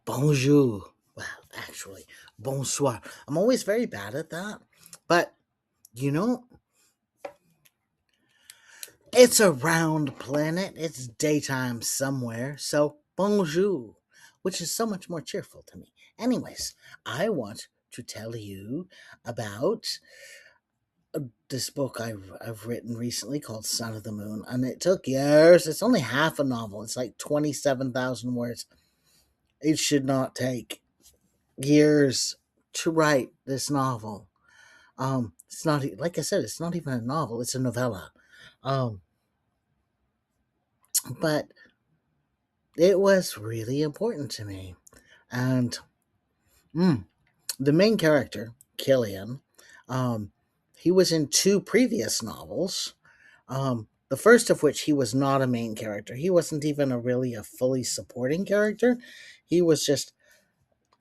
Bonjour. Well, actually, bonsoir. I'm always very bad at that. But, you know, it's a round planet. It's daytime somewhere. So, bonjour, which is so much more cheerful to me. Anyways, I want to tell you about this book I've written recently called Son of the Moon. And it took years. It's only half a novel, it's like 27,000 words. It should not take years to write this novel. It's not like I said, it's not even a novel; it's a novella. Um, but it was really important to me, and mm, the main character, Killian, um, he was in two previous novels. The first of which he was not a main character. He wasn't even a fully supporting character. He was just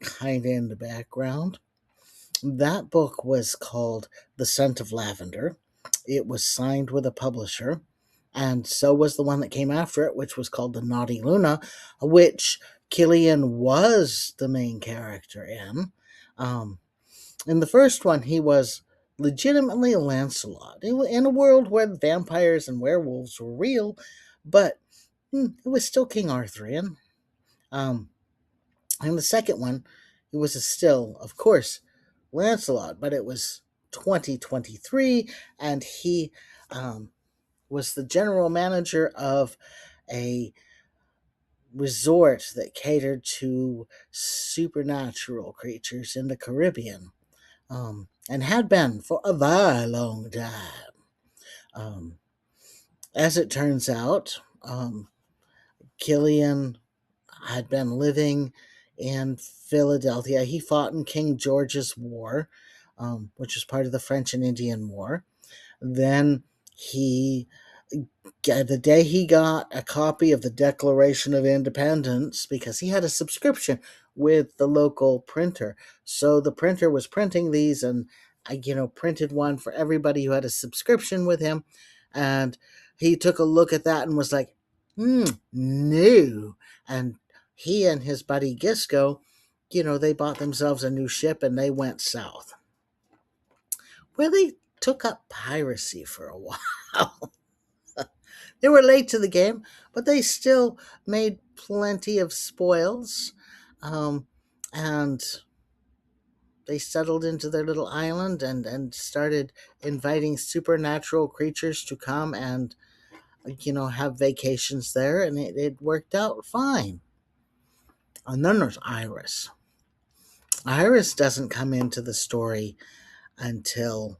kind of in the background. That book was called The Scent of Lavender. It was signed with a publisher, and so was the one that came after it, which was called The Naughty Luna, which Killian was the main character in. Um, in the first one, he was legitimately Lancelot in a world where vampires and werewolves were real, but it was still King Arthurian. Um, in the second one, he was still, of course, Lancelot, but it was 2023, and he um, was the general manager of a resort that catered to supernatural creatures in the Caribbean, and had been for a very long time. Um, as it turns out, Killian had been living in Philadelphia. He fought in King George's War, which was part of the French and Indian War. Then he, the day he got a copy of the Declaration of Independence, because he had a subscription with the local printer. So the printer was printing these, and printed one for everybody who had a subscription with him. And he took a look at that and was like, no. And he and his buddy Gisco, they bought themselves a new ship and they went south, where they took up piracy for a while. They were late to the game, but they still made plenty of spoils. And they settled into their little island and started inviting supernatural creatures to come and, have vacations there. And it worked out fine. And then there's Iris. Iris doesn't come into the story until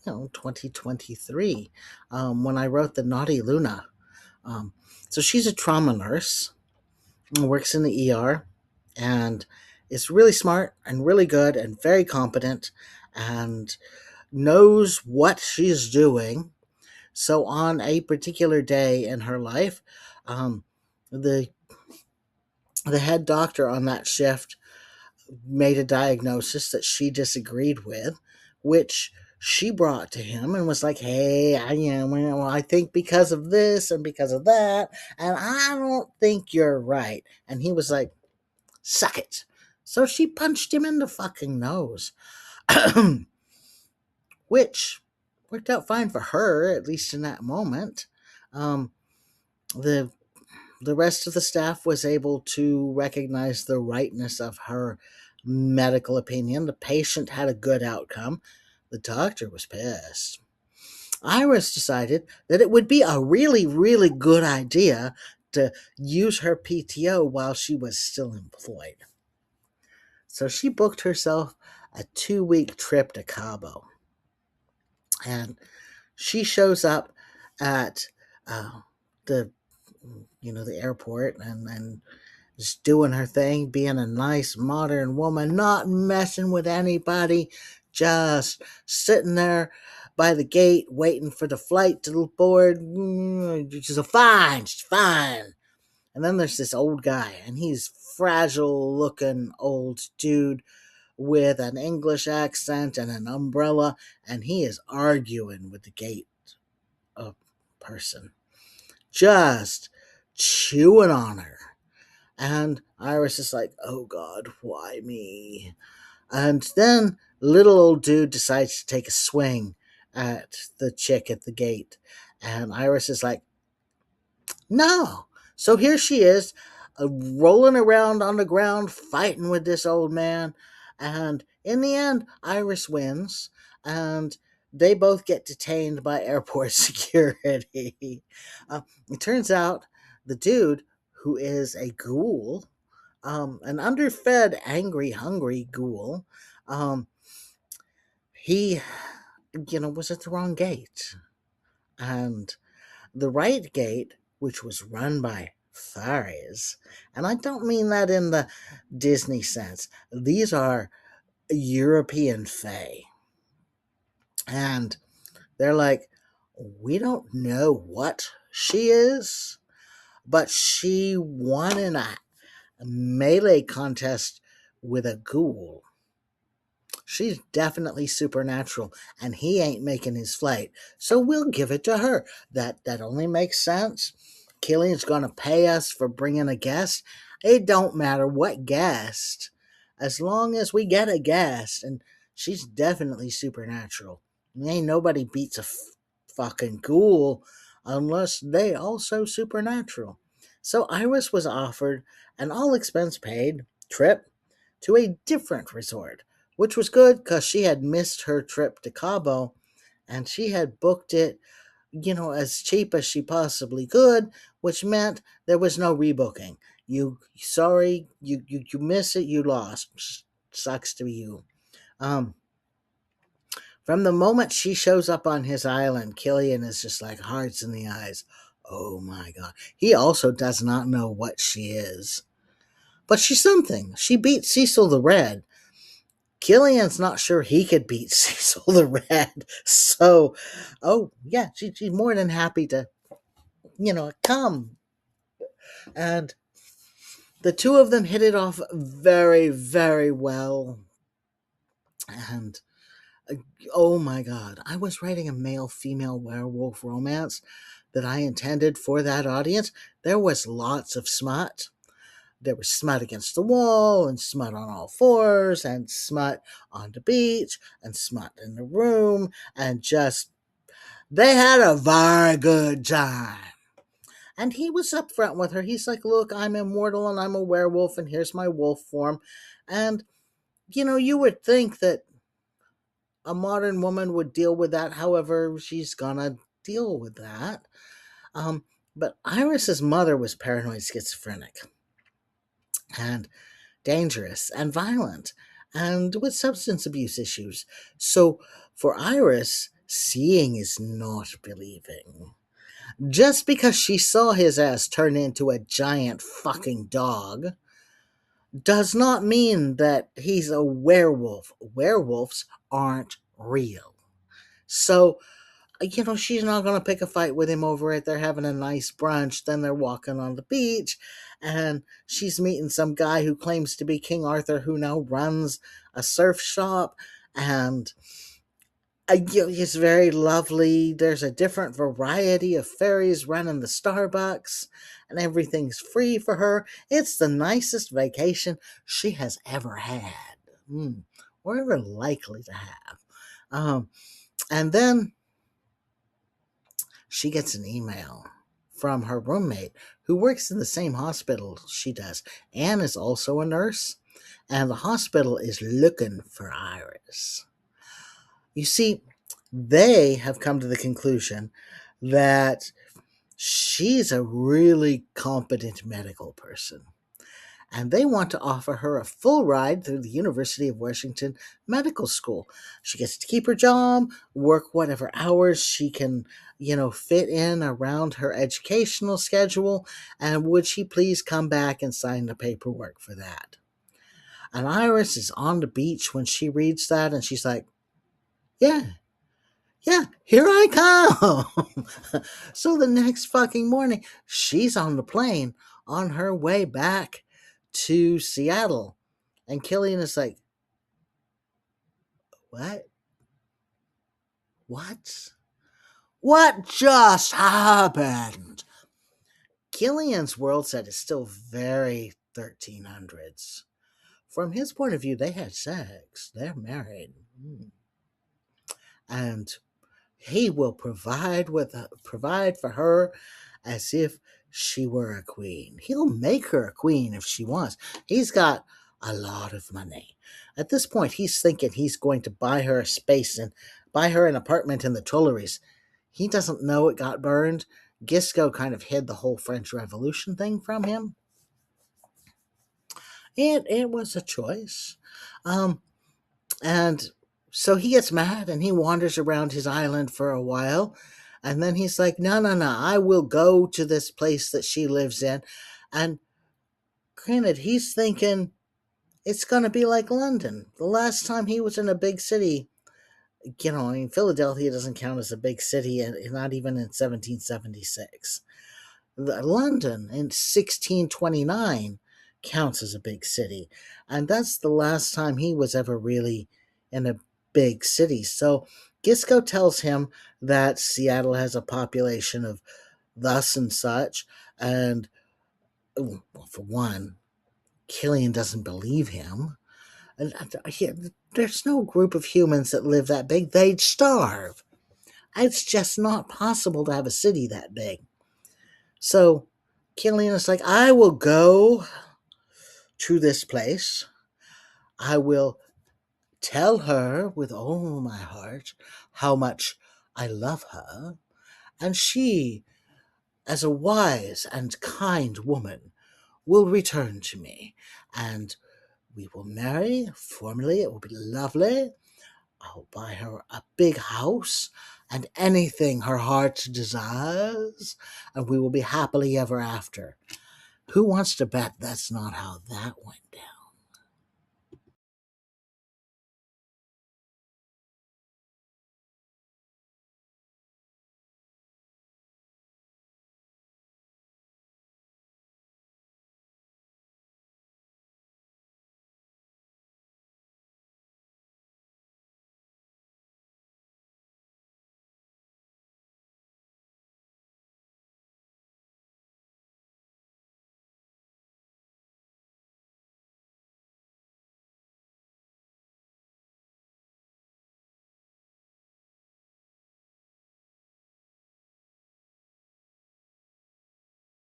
2023, when I wrote the Naughty Luna. So she's a trauma nurse, works in the ER, and is really smart and really good and very competent and knows what she's doing. So on a particular day in her life, the the head doctor on that shift made a diagnosis that she disagreed with, which she brought to him and was like, "Hey, I think because of this and because of that, and I don't think you're right." And he was like, "Suck it." So she punched him in the fucking nose, which worked out fine for her, at least in that moment. Um, the the rest of the staff was able to recognize the rightness of her medical opinion. The patient had a good outcome. The doctor was pissed. Iris decided that it would be a really, really good idea to use her PTO while she was still employed. So she booked herself a 2-week trip to Cabo. And she shows up at the the airport and just doing her thing, being a nice modern woman, not messing with anybody, just sitting there by the gate waiting for the flight to board. She's a fine, she's fine. And then there's this old guy, and he's fragile looking old dude with an English accent and an umbrella, and he is arguing with the gate person, just chewing on her. And Iris is like, oh God, why me? And then little old dude decides to take a swing at the chick at the gate. And Iris is like, no. So here she is, rolling around on the ground, fighting with this old man. And in the end, Iris wins. And they both get detained by airport security. It turns out the dude, who is a ghoul, an underfed, angry, hungry ghoul, um, he, was at the wrong gate. And the right gate, which was run by fairies, and I don't mean that in the Disney sense, these are European fae. And they're like, we don't know what she is, but she won in a melee contest with a ghoul. She's definitely supernatural, and he ain't making his flight, so we'll give it to her. That only makes sense. Killian's gonna pay us for bringing a guest. It don't matter what guest, as long as we get a guest, and she's definitely supernatural. Ain't nobody beats a fucking ghoul unless they also supernatural. So Iris was offered an all expense paid trip to a different resort, which was good because she had missed her trip to Cabo and she had booked it, as cheap as she possibly could, which meant there was no rebooking. You miss it, you lost. Sucks to be you. Um, from the moment she shows up on his island, Killian is just like hearts in the eyes. Oh my god. He also does not know what she is. But she's something. She beat Cecil the Red. Killian's not sure he could beat Cecil the Red. So, oh, yeah, she's more than happy to, come. And the two of them hit it off very, very well. And oh my god, I was writing a male female werewolf romance that I intended for that audience. There was lots of smut. There was smut against the wall, and smut on all fours, and smut on the beach, and smut in the room, and just, they had a very good time. And he was upfront with her. He's like, look, I'm immortal and I'm a werewolf, and here's my wolf form. And, you would think that a modern woman would deal with that however she's gonna deal with that. Um, but Iris's mother was paranoid schizophrenic and dangerous and violent and with substance abuse issues. So for Iris, seeing is not believing. Just because she saw his ass turn into a giant fucking dog does not mean that he's a werewolf. Werewolves aren't real. So, she's not going to pick a fight with him over it. They're having a nice brunch, then they're walking on the beach, and she's meeting some guy who claims to be King Arthur, who now runs a surf shop, and it's very lovely. There's a different variety of fairies running the Starbucks, and everything's free for her. It's the nicest vacation she has ever had, or ever likely to have. And then she gets an email from her roommate who works in the same hospital she does and is also a nurse, and the hospital is looking for Iris. You see, they have come to the conclusion that she's a really competent medical person, and they want to offer her a full ride through the University of Washington Medical School. She gets to keep her job, work whatever hours she can, fit in around her educational schedule, and would she please come back and sign the paperwork for that? And Iris is on the beach when she reads that, and she's like, yeah, yeah, here I come. So the next fucking morning, she's on the plane on her way back to Seattle. And Killian is like, what? What? What just happened? Killian's world set is still very 1300s. From his point of view, they had sex. They're married. And he will provide for her as if she were a queen. He'll make her a queen if she wants. He's got a lot of money. At this point, he's thinking he's going to buy her a space and buy her an apartment in the Tuileries. He doesn't know it got burned. Gisco kind of hid the whole French Revolution thing from him. It was a choice. Um, and so he gets mad and he wanders around his island for a while. And then he's like, no, no, no, I will go to this place that she lives in. And granted, he's thinking it's going to be like London. The last time he was in a big city, I mean, Philadelphia doesn't count as a big city, and not even in 1776. London in 1629 counts as a big city. And that's the last time he was ever really in a big city. So Gisco tells him that Seattle has a population of thus and such. And, well, for one, Killian doesn't believe him. There's no group of humans that live that big. They'd starve. It's just not possible to have a city that big. So Killian is like, I will go to this place. I will tell her with all my heart how much I love her. And she, as a wise and kind woman, will return to me. And we will marry formally. It will be lovely. I'll buy her a big house and anything her heart desires, and we will be happily ever after. Who wants to bet that's not how that went down?